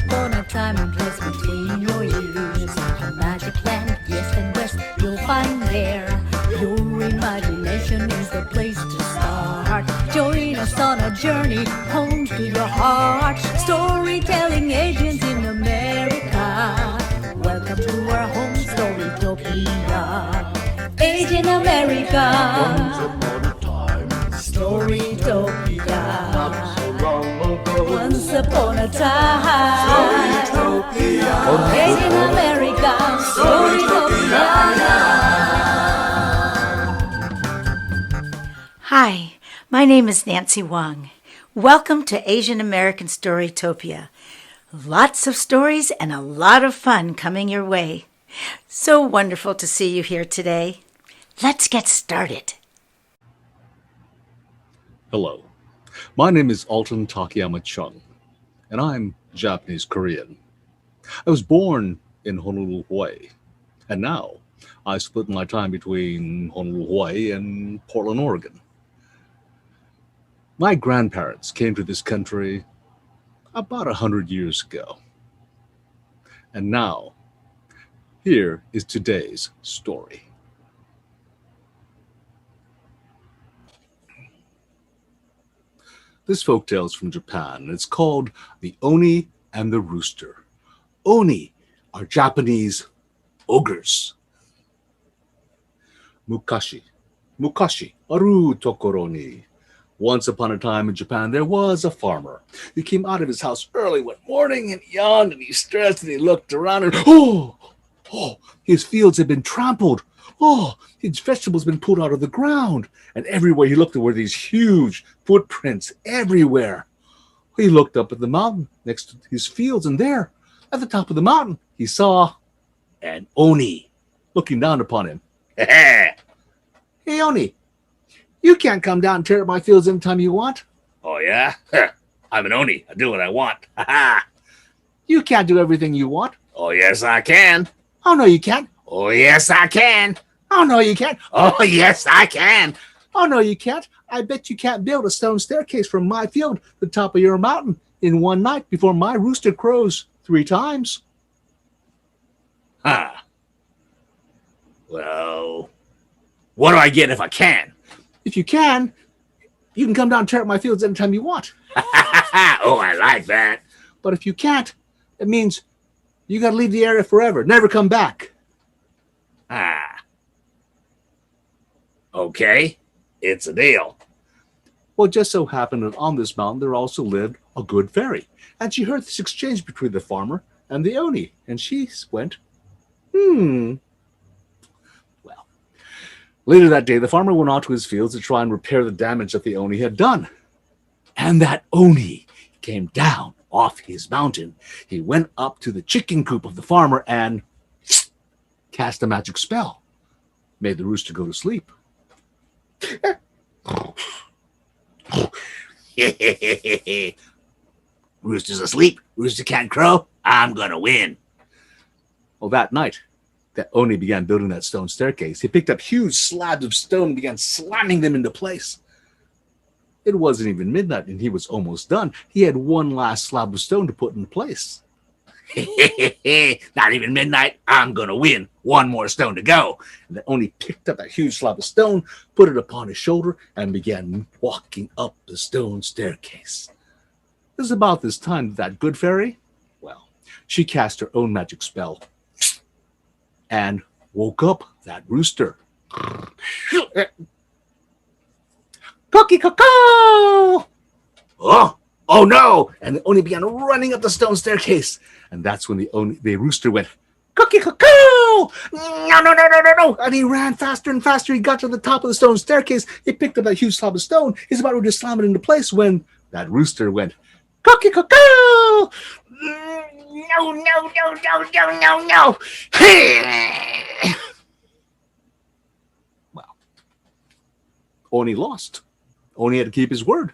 upon a time and place between your ears, a magic land, yes and west, you'll find there. Your imagination is the place to start. Join us on a journey home to your heart. Storytelling agents in America. Welcome to our home, Storytopia. Asian American Storytopia. Once upon a time, Storytopia. Asian American Storytopia. Hi, my name is Nancy Wang. Welcome to Asian American Storytopia. Lots of stories and a lot of fun coming your way. So wonderful to see you here today. Let's get started. Hello, my name is Alton Takiyama Chung, and I'm Japanese Korean. I was born in Honolulu, Hawaii, and now I split my time between Honolulu, Hawaii and Portland, Oregon. My grandparents came to this country about 100 years ago. And now, here is today's story. This folktale is from Japan, and it's called The Oni and the Rooster. Oni are Japanese ogres. Mukashi aru tokoro ni. Once upon a time in Japan, there was a farmer. He came out of his house early one morning and yawned and he stretched and he looked around and his fields had been trampled. His vegetables had been pulled out of the ground. And everywhere he looked, there were these huge footprints everywhere. He looked up at the mountain next to his fields, and there, at the top of the mountain, he saw an Oni looking down upon him. Hey, Oni, you can't come down and tear up my fields anytime you want. Oh, yeah? I'm an Oni. I do what I want. You can't do everything you want. Oh, yes, I can. Oh, no, you can't. Oh, yes, I can. Oh, no, you can't. Oh, yes, I can. Oh, no, you can't. I bet you can't build a stone staircase from my field to the top of your mountain in one night before my rooster crows 3 times. Well, what do I get if I can? If you can come down and tear up my fields anytime you want. Oh, I like that. But if you can't, it means you got to leave the area forever, never come back. Okay, it's a deal. Well, it just so happened that on this mountain there also lived a good fairy. And she heard this exchange between the farmer and the Oni. And she went, Well, later that day, the farmer went out to his fields to try and repair the damage that the Oni had done. And that Oni came down off his mountain. He went up to the chicken coop of the farmer and cast a magic spell. Made the rooster go to sleep. Rooster's asleep. Rooster can't crow. I'm gonna win. Well, that night, that Oni began building that stone staircase. He picked up huge slabs of stone and began slamming them into place. It wasn't even midnight, and he was almost done. He had one last slab of stone to put in place. Not even midnight. I'm going to win. One more stone to go. And then Oni picked up that huge slab of stone, put it upon his shoulder, and began walking up the stone staircase. It was about this time that good fairy, she cast her own magic spell and woke up that rooster. Cookie cuckoo! Oh no! And the Oni began running up the stone staircase. And that's when the rooster went, cookie cuckoo! No! And he ran faster and faster. He got to the top of the stone staircase. He picked up that huge slab of stone. He's about to just slam it into place when that rooster went, cookie cuckoo! No. Well, Oni lost. Oni had to keep his word.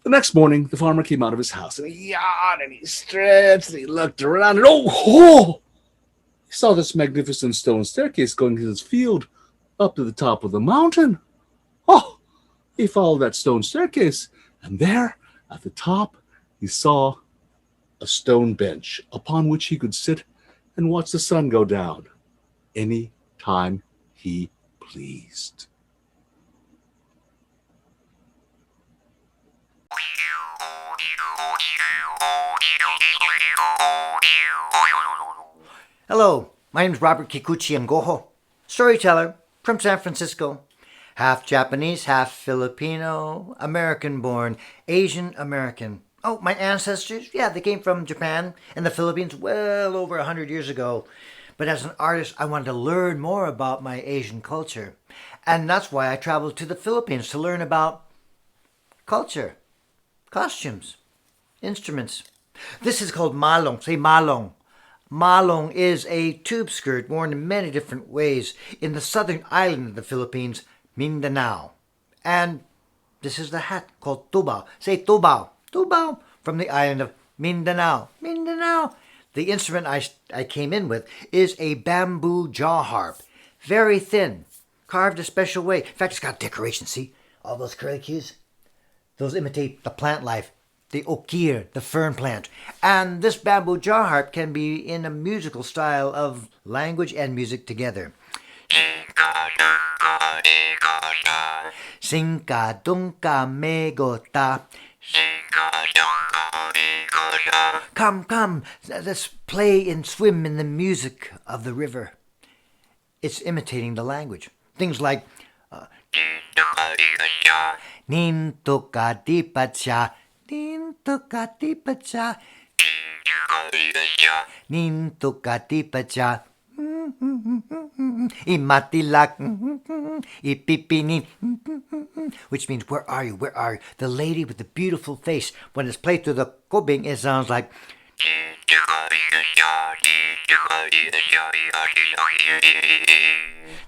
The next morning, the farmer came out of his house, and he yawned, and he stretched, and he looked around, and he saw this magnificent stone staircase going to his field up to the top of the mountain. He followed that stone staircase, and there, at the top, he saw a stone bench upon which he could sit and watch the sun go down any time he pleased. Hello, my name is Robert Kikuchi-Yngojo, storyteller from San Francisco. Half Japanese, half Filipino, American-born, Asian American. Oh, my ancestors? Yeah, they came from Japan and the Philippines well over 100 years ago. But as an artist, I wanted to learn more about my Asian culture. And that's why I traveled to the Philippines to learn about culture, costumes, instruments. This is called malong. Say malong. Malong is a tube skirt worn in many different ways in the southern island of the Philippines, Mindanao. And this is the hat called tubao. Say tubao. Tubao from the island of Mindanao. Mindanao. The instrument I came in with is a bamboo jaw-harp. Very thin, carved a special way. In fact, it's got decoration. See? All those curlicues? Those imitate the plant life. The okir, the fern plant. And this bamboo jaw harp can be in a musical style of language and music together. Sinka dunka megota. Come, let's play and swim in the music of the river. It's imitating the language. Things like Nintoka dipacha. Nintukatipacha. Nintukatipacha. Imatilak. Ipipini. Which means, where are you? Where are you? The lady with the beautiful face. When it's played through the kubing, it sounds like.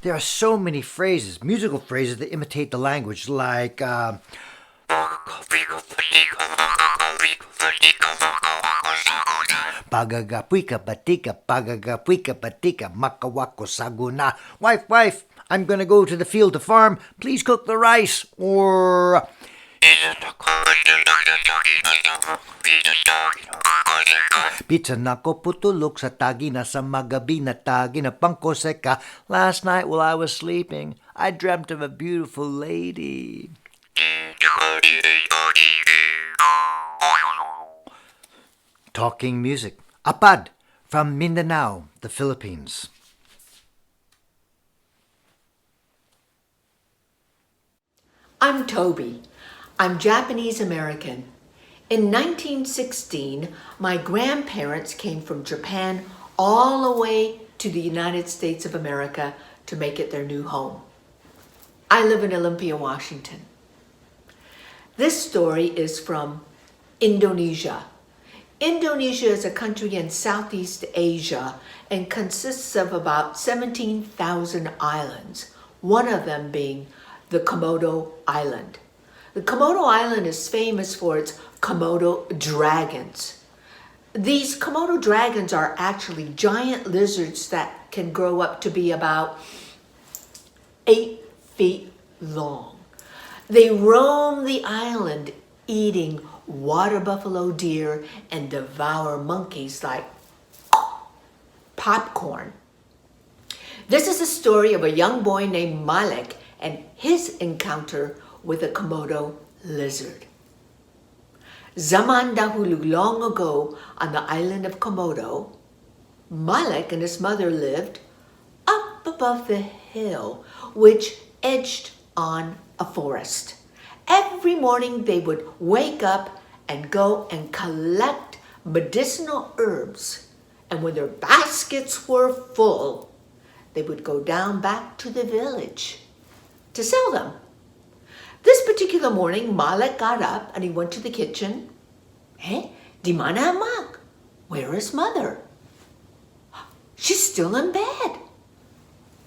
There are so many phrases, musical phrases that imitate the language, like Pagagapuika batika, pagagapuika batika, makawako saguna. Wife, I'm gonna go to the field to farm. Please cook the rice. Or Pizza nako putulok sa tagi na sa magabi na tagi na pangkoseka. Last night while I was sleeping, I dreamt of a beautiful lady. Talking music. Apad from Mindanao, the Philippines. I'm Tobey. I'm Japanese American. In 1916, my grandparents came from Japan all the way to the United States of America to make it their new home. I live in Olympia, Washington. This story is from Indonesia. Indonesia is a country in Southeast Asia and consists of about 17,000 islands, one of them being the Komodo Island. The Komodo Island is famous for its Komodo dragons. These Komodo dragons are actually giant lizards that can grow up to be about 8 feet long. They roam the island eating water buffalo deer and devour monkeys like popcorn. This is a story of a young boy named Malik and his encounter with a Komodo lizard. Zaman dahulu, long ago, on the island of Komodo, Malik and his mother lived up above the hill, which edged on a forest. Every morning they would wake up and go and collect medicinal herbs. And when their baskets were full, they would go down back to the village to sell them. This particular morning, Malik got up and he went to the kitchen. Di mana mak? Where is mother? She's still in bed.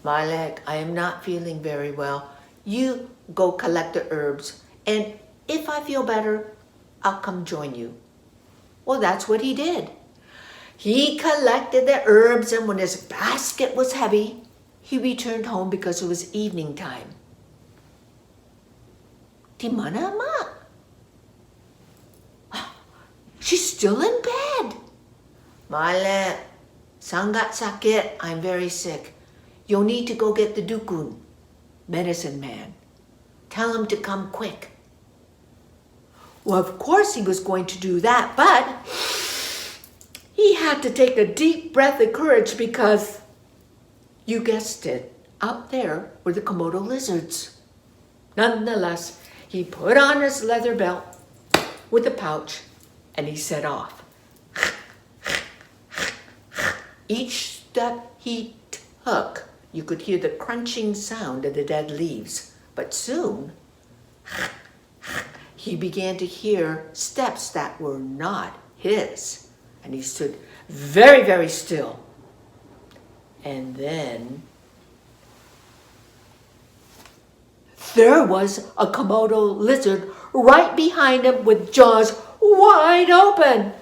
Malik, I am not feeling very well. You go collect the herbs, and if I feel better, I'll come join you. Well, that's what he did. He collected the herbs, and when his basket was heavy, he returned home because it was evening time. Di mana mak? She's still in bed. Malik, sangat sakit. I'm very sick. You'll need to go get the dukun, medicine man. Tell him to come quick. Well, of course he was going to do that, but he had to take a deep breath of courage because, you guessed it, out there were the Komodo lizards. Nonetheless, he put on his leather belt with a pouch and he set off. Each step he took, you could hear the crunching sound of the dead leaves. But soon, he began to hear steps that were not his. And he stood very, very still. And then there was a Komodo lizard right behind him with jaws wide open.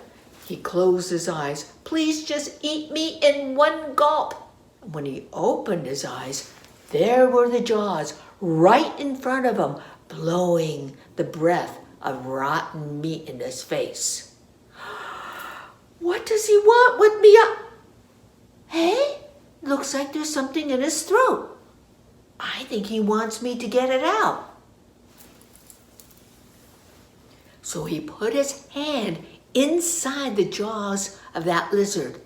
He closed his eyes. Please just eat me in one gulp. When he opened his eyes, there were the jaws right in front of him, blowing the breath of rotten meat in his face. What does he want with me? Hey, looks like there's something in his throat. I think he wants me to get it out. So he put his hand inside the jaws of that lizard.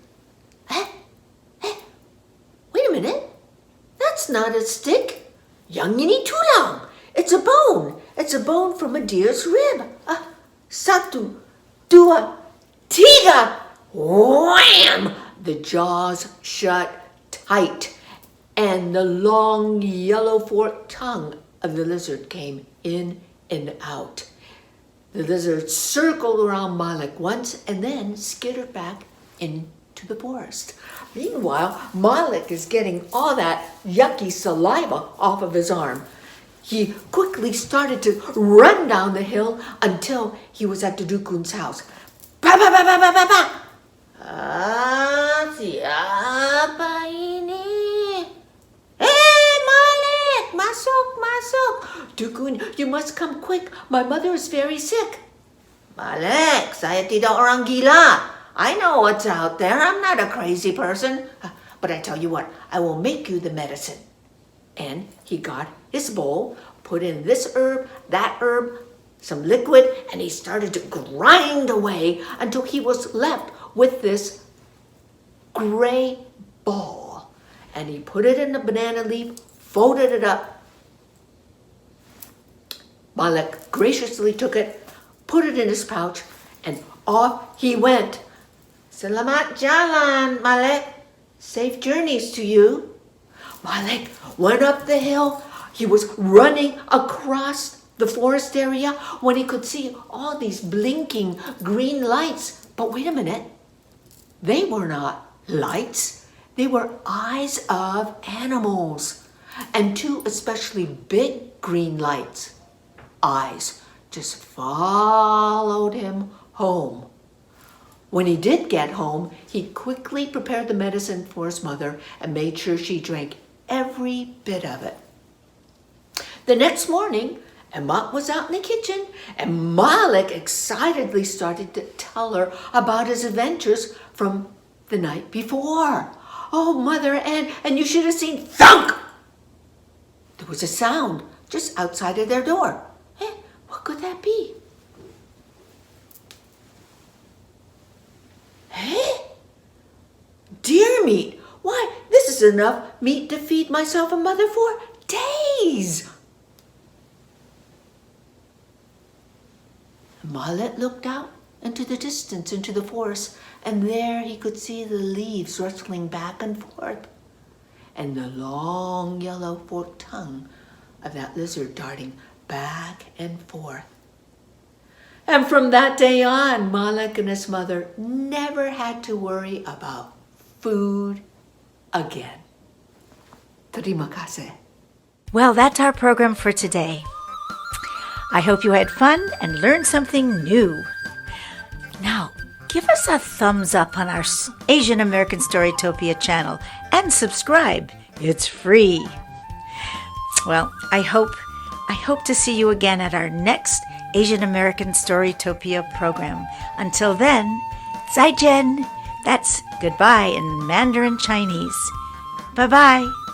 Wait a minute. That's not a stick. Yangini tulang. It's a bone. It's a bone from a deer's rib. Satu, dua, tiga. Wham! The jaws shut tight, and the long yellow forked tongue of the lizard came in and out. The lizard circled around Malik once and then skittered back into the forest. Meanwhile, Malik is getting all that yucky saliva off of his arm. He quickly started to run down the hill until he was at the dukun's house. Ba ba ba ba ba ba ba. Siapa ini? Hey, Malik, masuk. Dukun, you must come quick. My mother is very sick. Malik, saya tidak orang gila. I know what's out there. I'm not a crazy person. But I tell you what, I will make you the medicine. And he got his bowl, put in this herb, that herb, some liquid, and he started to grind away until he was left with this gray ball. And he put it in a banana leaf, folded it up. Malik graciously took it, put it in his pouch, and off he went. Selamat jalan, Malik. Safe journeys to you. Malik went up the hill. He was running across the forest area when he could see all these blinking green lights. But wait a minute. They were not lights. They were eyes of animals. And two especially big green lights. Eyes just followed him home. When he did get home, he quickly prepared the medicine for his mother and made sure she drank every bit of it. The next morning, Emma was out in the kitchen, and Malik excitedly started to tell her about his adventures from the night before. Oh, Mother, and you should have seen thunk! There was a sound just outside of their door. What could that be? Deer meat. Why, this is enough meat to feed myself and Mother for days. Malik looked out into the distance, into the forest, and there he could see the leaves rustling back and forth, and the long yellow forked tongue of that lizard darting back and forth. And from that day on, Malik and his mother never had to worry about food again. Terima kasih. Well, that's our program for today. I hope you had fun and learned something new. Now, give us a thumbs up on our Asian American Storytopia channel and subscribe. It's free. Well, I hope to see you again at our next Asian American Storytopia program. Until then, 再见. That's goodbye in Mandarin Chinese. Bye-bye.